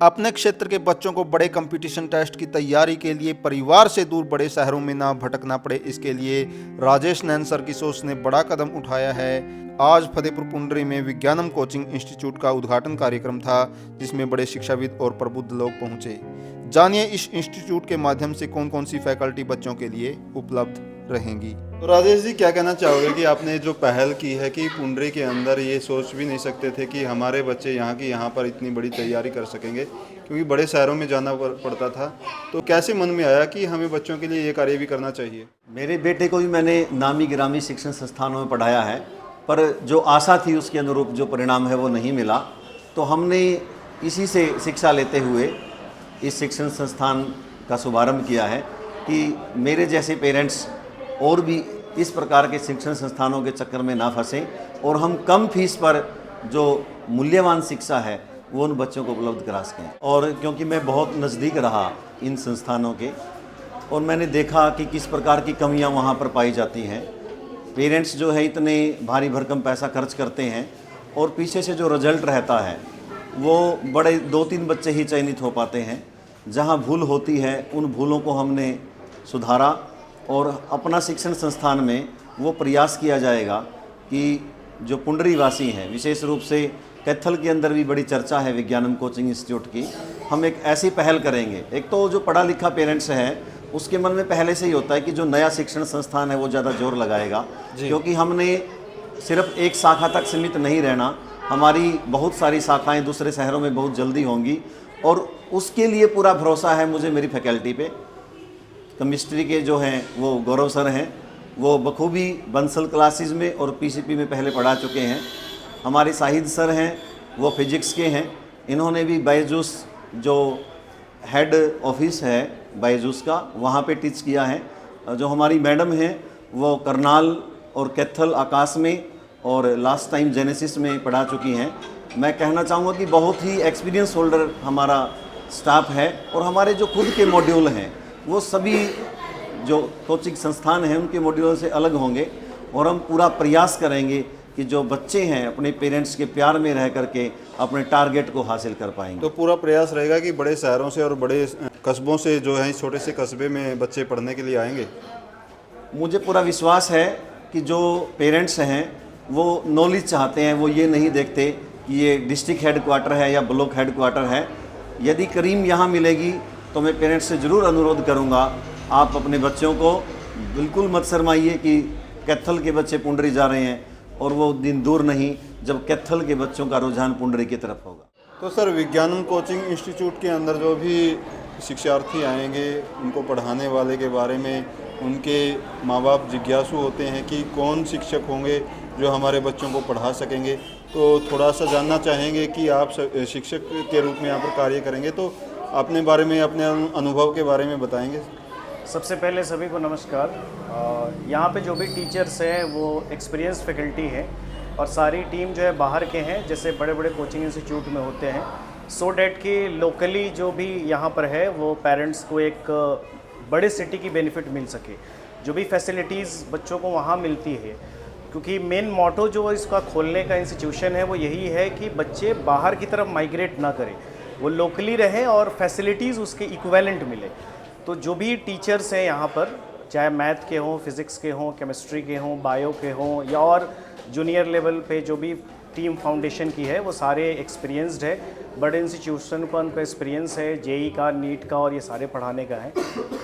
अपने क्षेत्र के बच्चों को बड़े कंपटीशन टेस्ट की तैयारी के लिए परिवार से दूर बड़े शहरों में ना भटकना पड़े, इसके लिए राजेश नैन सर की सोच ने बड़ा कदम उठाया है। आज फतेहपुर पुंडरी में विज्ञानम कोचिंग इंस्टीट्यूट का उद्घाटन कार्यक्रम था, जिसमें बड़े शिक्षाविद और प्रबुद्ध लोग पहुंचे। जानिए इस इंस्टीट्यूट के माध्यम से कौन कौन सी फैकल्टी बच्चों के लिए उपलब्ध रहेंगी। तो राजेश जी, क्या कहना चाहोगे कि आपने जो पहल की है कि पुंडरी के अंदर ये सोच भी नहीं सकते थे कि हमारे बच्चे यहाँ पर इतनी बड़ी तैयारी कर सकेंगे, क्योंकि बड़े शहरों में जाना पड़ता था, तो कैसे मन में आया कि हमें बच्चों के लिए ये कार्य भी करना चाहिए? मेरे बेटे को भी मैंने नामी गिरामी शिक्षण संस्थानों में पढ़ाया है, पर जो आशा थी उसके अनुरूप जो परिणाम है वो नहीं मिला। तो हमने इसी से शिक्षा लेते हुए इस शिक्षण संस्थान का शुभारंभ किया है कि मेरे जैसे पेरेंट्स और भी इस प्रकार के शिक्षण संस्थानों के चक्कर में ना फंसें और हम कम फीस पर जो मूल्यवान शिक्षा है वो उन बच्चों को उपलब्ध करा सकें। और क्योंकि मैं बहुत नज़दीक रहा इन संस्थानों के और मैंने देखा कि किस प्रकार की कमियां वहां पर पाई जाती हैं। पेरेंट्स जो है इतने भारी भरकम पैसा खर्च करते हैं और पीछे से जो रिजल्ट रहता है वो बड़े 2-3 बच्चे ही चयनित हो पाते हैं। जहां भूल होती है उन भूलों को हमने सुधारा और अपना शिक्षण संस्थान में वो प्रयास किया जाएगा कि जो पुंडरी वासी हैं, विशेष रूप से कैथल के अंदर भी बड़ी चर्चा है विज्ञानम कोचिंग इंस्टीट्यूट की, हम एक ऐसी पहल करेंगे। एक तो जो पढ़ा लिखा पेरेंट्स है उसके मन में पहले से ही होता है कि जो नया शिक्षण संस्थान है वो ज़्यादा जोर लगाएगा, क्योंकि हमने सिर्फ एक शाखा तक सीमित नहीं रहना, हमारी बहुत सारी शाखाएं दूसरे शहरों में बहुत जल्दी होंगी और उसके लिए पूरा भरोसा है मुझे मेरी फैकल्टी पे। केमिस्ट्री के जो हैं वो गौरव सर हैं, वो बखूबी बंसल क्लासेस में और पीसीपी में पहले पढ़ा चुके हैं। हमारे साहिद सर हैं वो फिजिक्स के हैं, इन्होंने भी बायजूस जो हेड ऑफिस है बायजूस का वहाँ पे टीच किया है। जो हमारी मैडम हैं वो करनाल और कैथल आकाश में और लास्ट टाइम जेनेसिस में पढ़ा चुकी हैं। मैं कहना चाहूँगा कि बहुत ही एक्सपीरियंस होल्डर हमारा स्टाफ है और हमारे जो खुद के मॉड्यूल हैं वो सभी जो कोचिंग संस्थान हैं उनके मॉड्यूल से अलग होंगे और हम पूरा प्रयास करेंगे कि जो बच्चे हैं अपने पेरेंट्स के प्यार में रह करके अपने टारगेट को हासिल कर पाएंगे। तो पूरा प्रयास रहेगा कि बड़े शहरों से और बड़े कस्बों से जो है छोटे से कस्बे में बच्चे पढ़ने के लिए आएंगे। मुझे पूरा विश्वास है कि जो पेरेंट्स हैं वो नॉलेज चाहते हैं, वो ये नहीं देखते कि ये डिस्ट्रिक्ट हेड क्वार्टर है या ब्लॉक हेड क्वार्टर है। यदि करीम यहाँ मिलेगी तो मैं पेरेंट्स से ज़रूर अनुरोध करूँगा, आप अपने बच्चों को बिल्कुल मत शर्माइए कि कैथल के बच्चे पुंडरी जा रहे हैं, और वो दिन दूर नहीं जब कैथल के बच्चों का रुझान पुंडरी की तरफ होगा। तो सर, विज्ञानम कोचिंग इंस्टीट्यूट के अंदर जो भी शिक्षार्थी आएंगे उनको पढ़ाने वाले के बारे में उनके माँ बाप जिज्ञासु होते हैं कि कौन शिक्षक होंगे जो हमारे बच्चों को पढ़ा सकेंगे, तो थोड़ा सा जानना चाहेंगे कि आप शिक्षक के रूप में यहाँ पर कार्य करेंगे, तो अपने बारे में, अपने अनुभव के बारे में बताएंगे। सबसे पहले सभी को नमस्कार। यहाँ पे जो भी टीचर्स हैं वो एक्सपीरियंस फैकल्टी है और सारी टीम जो है बाहर के हैं, जैसे बड़े बड़े कोचिंग इंस्टीट्यूट में होते हैं, सो डैट कि लोकली जो भी यहाँ पर है वो पेरेंट्स को एक बड़े सिटी की बेनिफिट मिल सके, जो भी फैसिलिटीज़ बच्चों को वहाँ मिलती है। क्योंकि मेन मोटो जो इसका खोलने का इंस्टीट्यूशन है वो यही है कि बच्चे बाहर की तरफ माइग्रेट ना करें, वो लोकली रहें और फैसिलिटीज़ उसके इक्विवेलेंट मिले। तो जो भी टीचर्स हैं यहाँ पर, चाहे मैथ के हों, फिज़िक्स के हों, केमिस्ट्री के हों, बायो के हों, या और जूनियर लेवल पे जो भी टीम फाउंडेशन की है, वो सारे एक्सपीरियंस्ड है। बड़े इंस्टीट्यूशन का उनका एक्सपीरियंस है, जेई का, नीट का, और ये सारे पढ़ाने का है।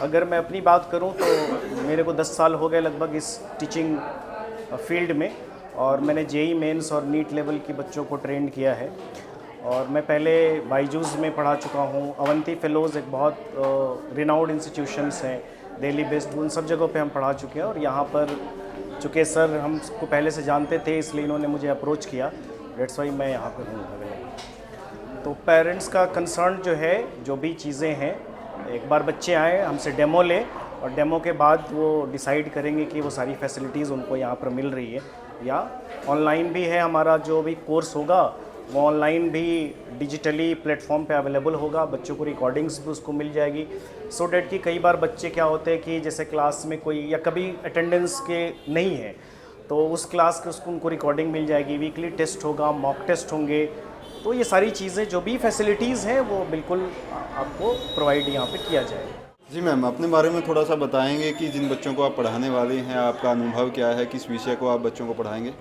अगर मैं अपनी बात करूँ तो मेरे को 10 साल हो गए लगभग इस टीचिंग फील्ड में, और मैंने जेई मेंस और नीट लेवल की बच्चों को ट्रेंड किया है। और मैं पहले बायजूस में पढ़ा चुका हूँ, अवंती फेलोज़ एक बहुत रिनाउंड इंस्टीट्यूशंस हैं, दिल्ली बेस्ड, उन सब जगहों पे हम पढ़ा चुके हैं। और यहाँ पर चूँकि सर हमको पहले से जानते थे इसलिए इन्होंने मुझे अप्रोच किया, डेट्स वाई मैं यहाँ पर हूँ। तो पेरेंट्स का कंसर्न जो है, जो भी चीज़ें हैं, एक बार बच्चे आए हमसे डेमो लें और डेमो के बाद वो डिसाइड करेंगे कि वो सारी फैसिलिटीज़ उनको यहाँ पर मिल रही है, या ऑनलाइन भी है। हमारा जो भी कोर्स होगा वो ऑनलाइन भी डिजिटली प्लेटफॉर्म पे अवेलेबल होगा, बच्चों को रिकॉर्डिंग्स भी उसको मिल जाएगी, सो डैट कि कई बार बच्चे क्या होते हैं कि जैसे क्लास में कोई या कभी अटेंडेंस के नहीं है तो उस क्लास के उसको उनको रिकॉर्डिंग मिल जाएगी। वीकली टेस्ट होगा, मॉक टेस्ट होंगे, तो ये सारी चीज़ें जो भी फैसिलिटीज़ हैं वो बिल्कुल आपको प्रोवाइड यहाँ पे किया जाए। जी मैम, अपने बारे में थोड़ा सा बताएंगे कि जिन बच्चों को आप पढ़ाने वाले हैं, आपका अनुभव क्या है, किस विषय को आप बच्चों को पढ़ाएंगे?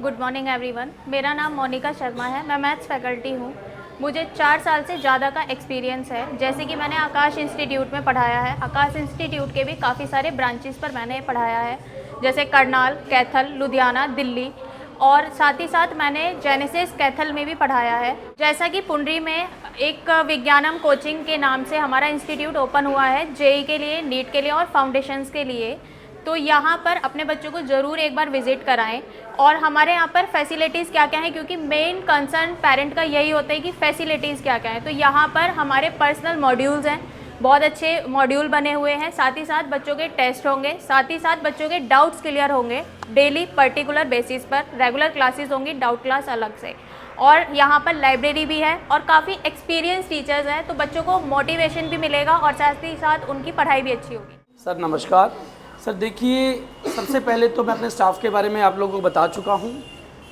गुड मॉर्निंग एवरीवन, मेरा नाम मोनिका शर्मा है। मैं मैथ्स फैकल्टी हूँ। मुझे 4 साल से ज़्यादा का एक्सपीरियंस है। जैसे कि मैंने आकाश इंस्टीट्यूट में पढ़ाया है। आकाश इंस्टीट्यूट के भी काफ़ी सारे ब्रांचेस पर मैंने पढ़ाया है, जैसे करनाल, कैथल, लुधियाना, दिल्ली, और साथ ही साथ मैंने जेनेसिस कैथल में भी पढ़ाया है। जैसा कि पुंडरी में एक विज्ञानम कोचिंग के नाम से हमारा इंस्टीट्यूट ओपन हुआ है, जेई के लिए, नीट के लिए और फाउंडेशंस के लिए। तो यहाँ पर अपने बच्चों को ज़रूर एक बार विज़िट कराएं। और हमारे यहाँ पर फैसिलिटीज़ क्या क्या हैं, क्योंकि मेन कंसर्न पेरेंट का यही होता है कि फैसिलिटीज़ क्या क्या हैं। तो यहाँ पर हमारे पर्सनल मॉड्यूल्स हैं, बहुत अच्छे मॉड्यूल बने हुए हैं। साथ ही साथ बच्चों के टेस्ट होंगे, साथ ही साथ बच्चों के डाउट्स क्लियर होंगे डेली पर्टिकुलर बेसिस पर। रेगुलर क्लासेस होंगी, डाउट क्लास अलग से। और यहाँ पर लाइब्रेरी भी है और काफ़ी एक्सपीरियंस टीचर्स हैं, तो बच्चों को मोटिवेशन भी मिलेगा और साथ ही साथ उनकी पढ़ाई भी अच्छी होगी। सर नमस्कार। सर देखिए, सबसे पहले तो मैं अपने स्टाफ के बारे में आप लोगों को बता चुका हूँ,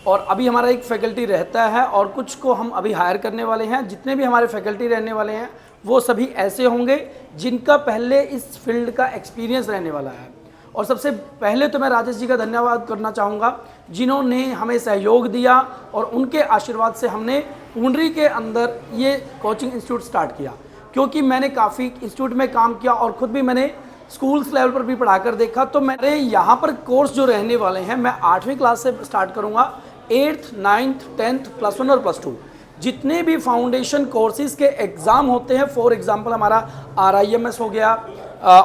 और अभी हमारा एक फैकल्टी रहता है और कुछ को हम अभी हायर करने वाले हैं। जितने भी हमारे फैकल्टी रहने वाले हैं वो सभी ऐसे होंगे जिनका पहले इस फील्ड का एक्सपीरियंस रहने वाला है। और सबसे पहले तो मैं राजेश जी का धन्यवाद करना चाहूँगा, जिन्होंने हमें सहयोग दिया और उनके आशीर्वाद से हमने पुंडरी के अंदर ये कोचिंग इंस्टीट्यूट स्टार्ट किया। क्योंकि मैंने काफ़ी इंस्टीट्यूट में काम किया और ख़ुद भी मैंने स्कूल्स लेवल पर भी पढ़ा कर देखा। तो मेरे यहाँ पर कोर्स जो रहने वाले हैं, मैं 8वीं क्लास से स्टार्ट करूँगा, 8th, 9th, 10th, +1 और +2 जितने भी फाउंडेशन कोर्सेज के एग्ज़ाम होते हैं। फॉर एग्जांपल हमारा RIMS हो गया,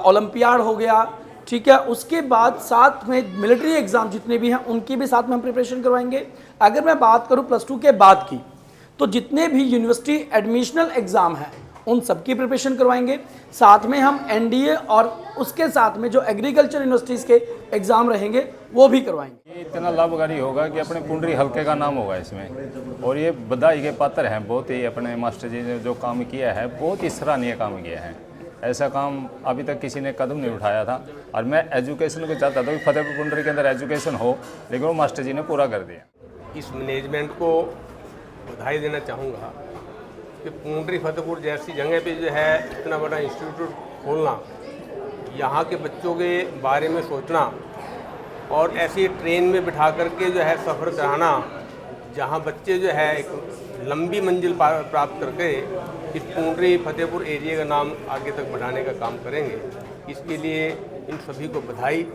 ओलंपियाड हो गया, ठीक है। उसके बाद साथ में मिलिट्री एग्ज़ाम जितने भी हैं उनकी भी साथ में हम प्रिपरेशन करवाएंगे। अगर मैं बात करूँ +2 के बाद की, तो जितने भी यूनिवर्सिटी एडमिशनल एग्ज़ाम हैं उन सब की प्रिपरेशन करवाएंगे। साथ में हम NDA और उसके साथ में जो एग्रीकल्चर यूनिवर्सिटीज़ के एग्ज़ाम रहेंगे वो भी करवाएंगे। ये इतना लाभकारी होगा कि अपने पुंडरी हल्के का नाम होगा इसमें, और ये बधाई के पात्र हैं। बहुत ही अपने मास्टर जी ने जो काम किया है, बहुत ही सराहनीय काम किया है। ऐसा काम अभी तक किसी ने कदम नहीं उठाया था। और मैं एजुकेशन को चाहता था कि फतेहपुर पुंडरी के अंदर एजुकेशन हो, लेकिन वो मास्टर जी ने पूरा कर दिया। इस मैनेजमेंट को बधाई देना चाहूँगा कि पुंडरी फतेहपुर जैसी जगह पे जो है इतना बड़ा इंस्टीट्यूट खोलना, यहाँ के बच्चों के बारे में सोचना और ऐसी ट्रेन में बिठा करके जो है सफ़र कराना, जहाँ बच्चे जो है एक लंबी मंजिल प्राप्त करके इस पुंडरी फतेहपुर एरिया का नाम आगे तक बढ़ाने का काम करेंगे। इसके लिए इन सभी को बधाई।